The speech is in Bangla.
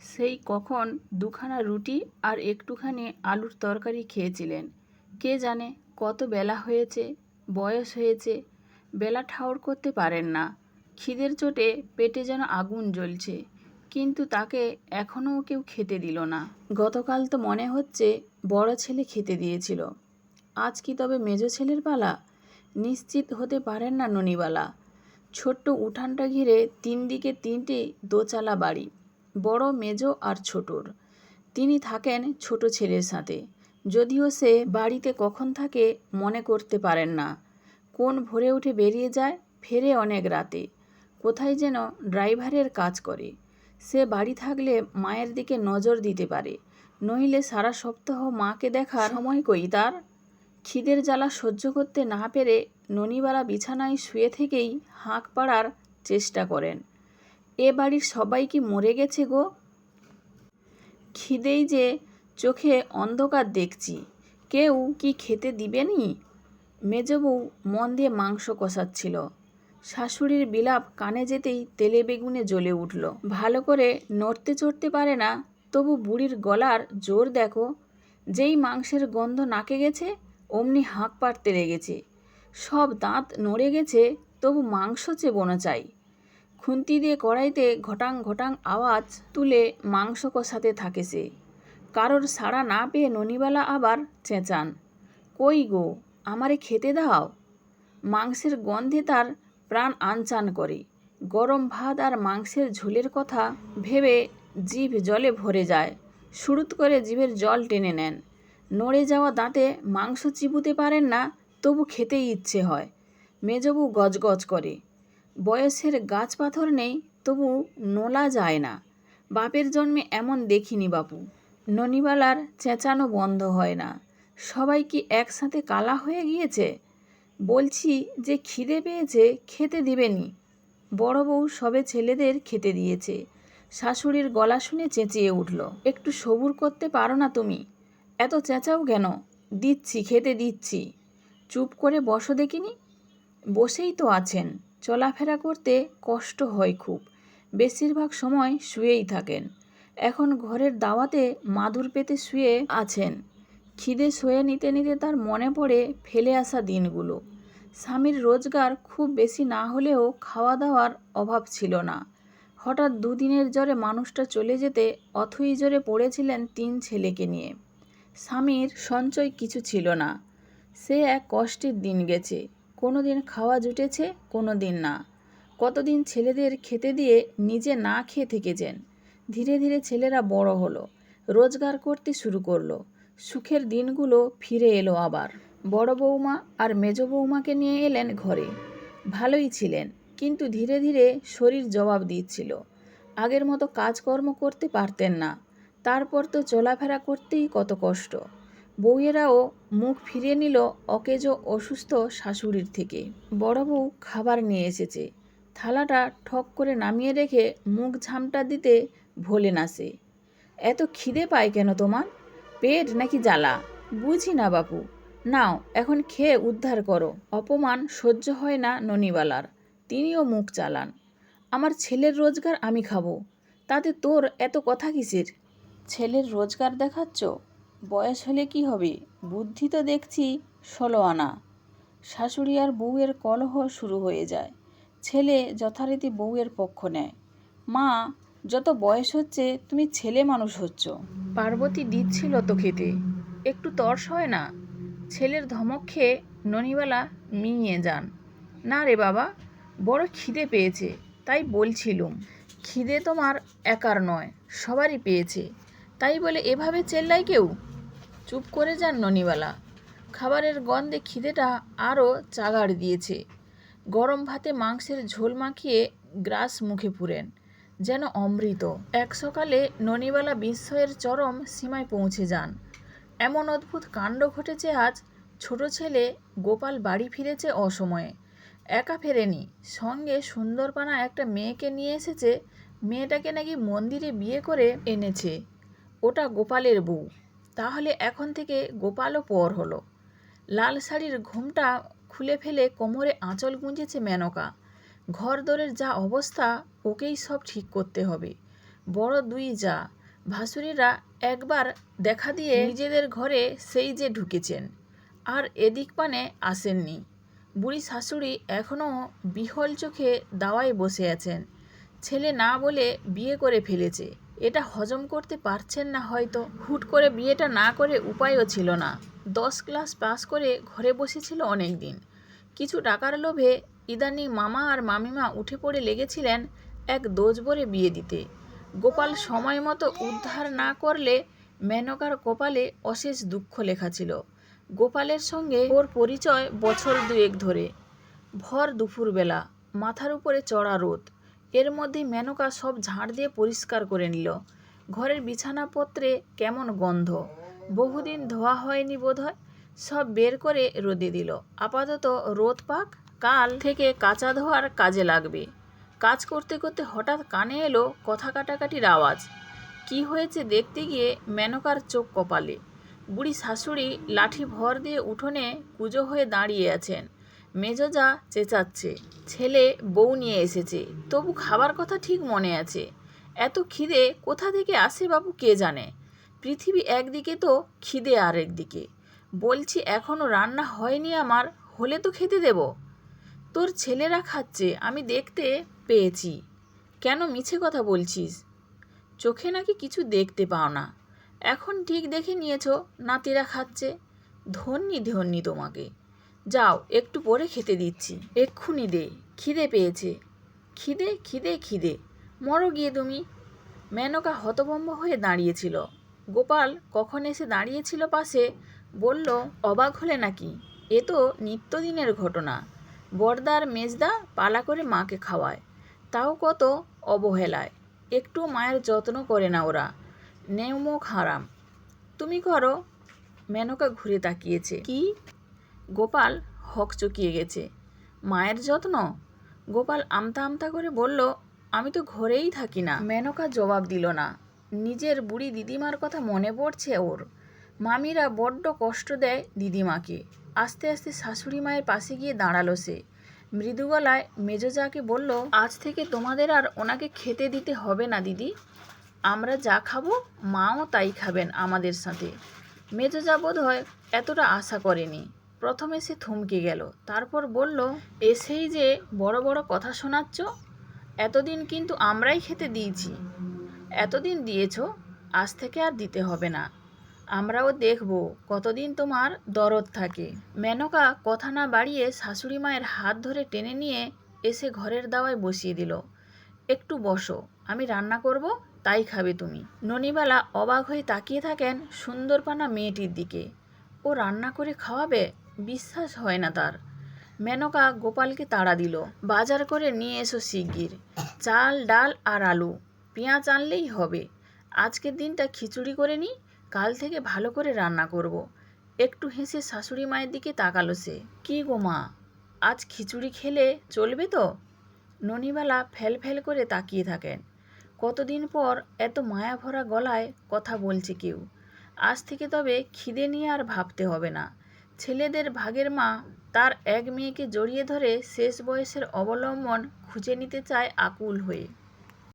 সেই কখন দুখানা রুটি আর একটুখানি আলুর তরকারি খেয়েছিলেন। কে জানে কত বেলা হয়েছে, বয়স হয়েছে, বেলা ঠাউর করতে পারেন না। খিদের চোটে পেটে যেন আগুন জ্বলছে, কিন্তু তাকে এখনও কেউ খেতে দিল না। গতকাল তো মনে হচ্ছে বড় ছেলে খেতে দিয়েছিল, আজ কি তবে মেজো ছেলের পালা? নিশ্চিত হতে পারেন না ননিবালা। ছোট্ট উঠানটা ঘিরে 3 দিকে 3টি দোচালা বাড়ি, বড়, মেজো আর ছোটর। তিনি থাকেন ছোট ছেলের সাথে, যদিও সে বাড়িতে কখন থাকে মনে করতে পারেন না। কোন ভোরে উঠে বেরিয়ে যায়, ফেরে অনেক রাতে। কোথায় যেন ড্রাইভারের কাজ করে। সে বাড়ি থাকলে মায়ের দিকে নজর দিতে পারে, নইলে সারা সপ্তাহ মাকে দেখার সময় কই তার? খিদের জ্বালা সহ্য করতে না পেরে ননিবালা বিছানায় শুয়ে থেকেই হাঁক পাড়ার চেষ্টা করেন। এ বাড়ির সবাই কি মরে গেছে গো? খিদেই যে চোখে অন্ধকার দেখছি, কেউ কি খেতে দিবেনি? মেজবউ মন দিয়ে মাংস কষাচ্ছিল। শাশুড়ির বিলাপ কানে যেতেই তেলে বেগুনে জ্বলে উঠল। ভালো করে নড়তে চড়তে পারে না, তবু বুড়ির গলার জোর দেখো। যেই মাংসের গন্ধ নাকে গেছে অমনি হাঁক পাড়তে লেগেছে। সব দাঁত নড়ে গেছে, তবু মাংস চেবোনো চাই। খুন্তি দিয়ে কড়াইতে ঘটাং ঘটাং আওয়াজ তুলে মাংস কষাতে থাকে সে। কারোর সাড়া না পেয়ে ননিবালা আবার চেঁচান, কই গো, আমারে খেতে দাও। মাংসের গন্ধে তার প্রাণ আনচান করে। গরম ভাত আর মাংসের ঝোলের কথা ভেবে জিভ জলে ভরে যায়। সুড়ুত করে জিভের জল টেনে নেন। নড়ে যাওয়া দাঁতে মাংস চিবুতে পারেন না, তবু খেতেই ইচ্ছে হয়। মেজবউ গজগজ করে, বয়সের গাছ পাথর নেই, তবু নোলা যায় না। বাপের জন্মে এমন দেখিনি বাপু। ননিবালার চেঁচানো বন্ধ হয় না। সবাই কি একসাথে কালা হয়ে গিয়েছে? বলছি যে খিদে পেয়েছে, খেতে দিবেনি। বড় বউ সবে ছেলেদের খেতে দিয়েছে। শাশুড়ির গলা শুনে চেঁচিয়ে উঠল, একটু সবুর করতে পারো না তুমি? এত চেঁচাও কেন? দিচ্ছি, খেতে দিচ্ছি। চুপ করে বসো দেখিনি। বসেই তো আছেন, চলাফেরা করতে কষ্ট হয় খুব। বেশিরভাগ সময় শুয়েই থাকেন। এখন ঘরের দাওয়াতে মাদুর পেতে শুয়ে আছেন। খিদে সয়ে নিতে নিতে তার মনে পড়ে ফেলে আসা দিনগুলো। স্বামীর রোজগার খুব বেশি না হলেও খাওয়া দাওয়ার অভাব ছিল না। হঠাৎ দুদিনের জ্বরে মানুষটা চলে যেতে অথই জোরে পড়েছিলেন 3 ছেলেকে নিয়ে। স্বামীর সঞ্চয় কিছু ছিল না। সে এক কষ্টের দিন গেছে। কোনো দিন খাওয়া জুটেছে, কোনো দিন না। কতদিন ছেলেদের খেতে দিয়ে নিজে না খেয়ে থেকেছেন। ধীরে ধীরে ছেলেরা বড় হলো, রোজগার করতে শুরু করলো। সুখের দিনগুলো ফিরে এলো আবার। বড় বৌমা আর মেজ বৌমাকে নিয়ে এলেন ঘরে। ভালোই ছিলেন, কিন্তু ধীরে ধীরে শরীর জবাব দিচ্ছিল। আগের মতো কাজকর্ম করতে পারতেন না। তারপর তো চলাফেরা করতেই কত কষ্ট। বউয়েরাও মুখ ফিরিয়ে নিল অকেজো অসুস্থ শাশুড়ির থেকে। বড় বউ খাবার নিয়ে এসেছে। থালাটা ঠক করে নামিয়ে রেখে মুখ ঝামটা দিতে ভোলে না সে। এত খিদে পায় কেন তোমার? পেট নাকি জ্বালা? বুঝি না বাপু। নাও এখন খেয়ে উদ্ধার করো। অপমান সহ্য হয় না ননিবালার। তিনিও মুখ চালান, আমার ছেলের রোজগার আমি খাবো, তাতে তোর এত কথা কিসের? ছেলের রোজগার দেখাচ্ছ? বয়স হলে কি হবে, বুদ্ধি তো দেখছি 16 আনা। শাশুড়ি আর বউয়ের কলহ শুরু হয়ে যায়। ছেলে যথারীতি বউয়ের পক্ষ নেয়। মা, যত বয়স হচ্ছে তুমি ছেলে মানুষ হচ্ছ। পার্বতী দিচ্ছিল তো খেতে, একটু তর্স হয় না? ছেলের ধমক খেয়ে ননিবালা মিইয়ে যান। না রে বাবা, বড় খিদে পেয়েছে, তাই বলছিলুম। খিদে তোমার একার নয়, সবারই পেয়েছে, তাই বলে এভাবে চেল্লায় কেউ? চুপ করে যান ননিবালা। খাবারের গন্ধে খিদেটা আরও চাগাড় দিয়েছে। গরম ভাতে মাংসের ঝোল মাখিয়ে গ্রাস মুখে পুরেন, যেন অমৃত। এক সকালে ননিবালা বিস্ময়ের চরম সীমায় পৌঁছে যান। এমন অদ্ভুত কাণ্ড ঘটেছে আজ। ছোট ছেলে গোপাল বাড়ি ফিরেছে অসময়ে। একা ফেরেনি, সঙ্গে সুন্দরপানা একটা মেয়েকে নিয়ে এসেছে। মেয়েটাকে নাকি মন্দিরে বিয়ে করে এনেছে। ওটা গোপালের বউ। তাহলে এখন থেকে গোপালও পর হলো। লাল শাড়ির ঘুমটা খুলে ফেলে কোমরে আঁচল গুঁজেছে মেনকা। ঘর দরের যা অবস্থা, ওকেই সব ঠিক করতে হবে। বড় দুই যা ভাসুরেরা একবার দেখা দিয়ে নিজেদের ঘরে সেই যে ঢুকেছেন, আর এদিক পানে আসেননি। বুড়ি শাশুড়ি এখনও বিহল চোখে দাওয়ায় বসে আছেন। ছেলে না বলে বিয়ে করে ফেলেছে, এটা হজম করতে পারছেন না হয়তো। হুট করে বিয়েটা না করে উপায়ও ছিল না। 10 ক্লাস পাস করে ঘরে বসেছিল অনেক দিন। কিছু টাকার লোভে ইদানিং মামা আর মামিমা উঠে পড়ে লেগেছিলেন এক দোজবরে বিয়ে দিতে। গোপাল সময় মতো উদ্ধার না করলে মেনকার কপালে অশেষ দুঃখ লেখা ছিল। গোপালের সঙ্গে ওর পরিচয় বছর 2 ধরে। ভর দুপুরবেলা, মাথার উপরে চড়া রোদ, এর মধ্যেই মেনকা সব ঝাড় দিয়ে পরিষ্কার করে নিল। ঘরের বিছানাপত্রে কেমন গন্ধ, বহুদিন ধোয়া হয়নি বোধহয়। সব বের করে রোদে দিল। আপাতত রোদ পাক, কাল থেকে কাঁচা ধোয়ার কাজে লাগবে। কাজ করতে করতে হঠাৎ কানে এলো কথা কাটাকাটির আওয়াজ। কি হয়েছে দেখতে গিয়ে মেনকার চোখ কপালে। বুড়ি শাশুড়ি লাঠি ভর দিয়ে উঠোনে কুঁজো হয়ে দাঁড়িয়ে আছেন। মেজোজা চেঁচাচ্ছে, ছেলে বউ নিয়ে এসেছে, তবু খাবার কথা ঠিক মনে আছে। এত খিদে কোথা থেকে আসে বাবু কে জানে। পৃথিবী একদিকে তো খিদে আর একদিকে। বলছি এখনও রান্না হয়নি আমার, হলে তো খেতে দেব। তোর ছেলেরা খাচ্ছে, আমি দেখতে পেয়েছি। কেন মিছে কথা বলছিস? চোখে নাকি কিছু দেখতে পাও না? এখন ঠিক দেখে নিয়েছ, নাতিরা খাচ্ছে। ধন্যি ধন্যি তোমাকে। যাও, একটু পরে খেতে দিচ্ছি। এক্ষুনি দে, খিদে পেয়েছে। খিদে খিদে খিদে, মরো গিয়ে তুমি। মেনকা হতভম্ব হয়ে দাঁড়িয়েছিল। গোপাল কখন এসে দাঁড়িয়েছিল পাশে, বলল, অবাক হলে নাকি? এ তো নিত্যদিনের ঘটনা। বড়দার মেজদা পালা করে মাকে খাওয়ায়, তাও কত অবহেলায়। একটু মায়ের যত্ন করে না ওরা। নেউমুখ হারাম। তুমি করো? মেনকা ঘুরে তাকিয়েছে। কি? গোপাল হকচকিয়ে গেছে। মায়ের যত্ন? গোপাল আমতা আমতা করে বলল, আমি তো ঘরেই থাকি না। মেনকা জবাব দিল না। নিজের বুড়ি দিদিমার কথা মনে পড়ছে ওর। মামিরা বড্ড কষ্ট দেয় দিদিমাকে। আস্তে আস্তে শাশুড়ি মায়ের পাশে গিয়ে দাঁড়ালো সে। মৃদু গলায় মেজোজাকে বলল, আজ থেকে তোমাদের আর ওনাকে খেতে দিতে হবে না দিদি। আমরা যা খাবো মাও তাই খাবেন আমাদের সাথে। মেজোজা বোধহয় এতটা আশা করেনি। প্রথমে সে থমকে গেল, তারপর বলল, এসেই যে বড় বড় কথা শোনাচ্ছ। এতদিন কিন্তু আমরাই খেতে দিয়েছি। এতদিন দিয়েছ, আজ থেকে আর দিতে হবে না। আমরাও দেখব কতদিন তোমার দরদ থাকে। মেনকা কথা না বাড়িয়ে শাশুড়ি মায়ের হাত ধরে টেনে নিয়ে এসে ঘরের দাওয়ায় বসিয়ে দিল। একটু বসো, আমি রান্না করব, তাই খাবে তুমি। ননিবালা অবাক হয়ে তাকিয়ে থাকেন সুন্দরপানা মেয়েটির দিকে। ও রান্না করে খাওয়াবে? বিশ্বাস হয় না তার। মেনকা গোপালকে তাড়া দিল, বাজার করে নিয়ে এসো শিগগির। চাল, ডাল আর আলু, পেঁয়াজ আনলেই হবে। আজকের দিনটা খিচুড়ি করে নিই, কাল থেকে ভালো করে রান্না করব। একটু হেসে শাশুড়ি মায়ের দিকে তাকালো সে। কি গো মা, আজ খিচুড়ি খেলে চলবে তো? ননিবালা ফেল ফেল করে তাকিয়ে থাকেন। কতদিন পর এত মায়া ভরা গলায় কথা বলছে কেউ। আজ থেকে তবে খিদে নিয়ে আর ভাবতে হবে না। ছেলেদের ভাগের মা তার এক মেয়েকে জড়িয়ে ধরে শেষ বয়সের অবলম্বন খুঁজে নিতে চায় আকুল হয়ে।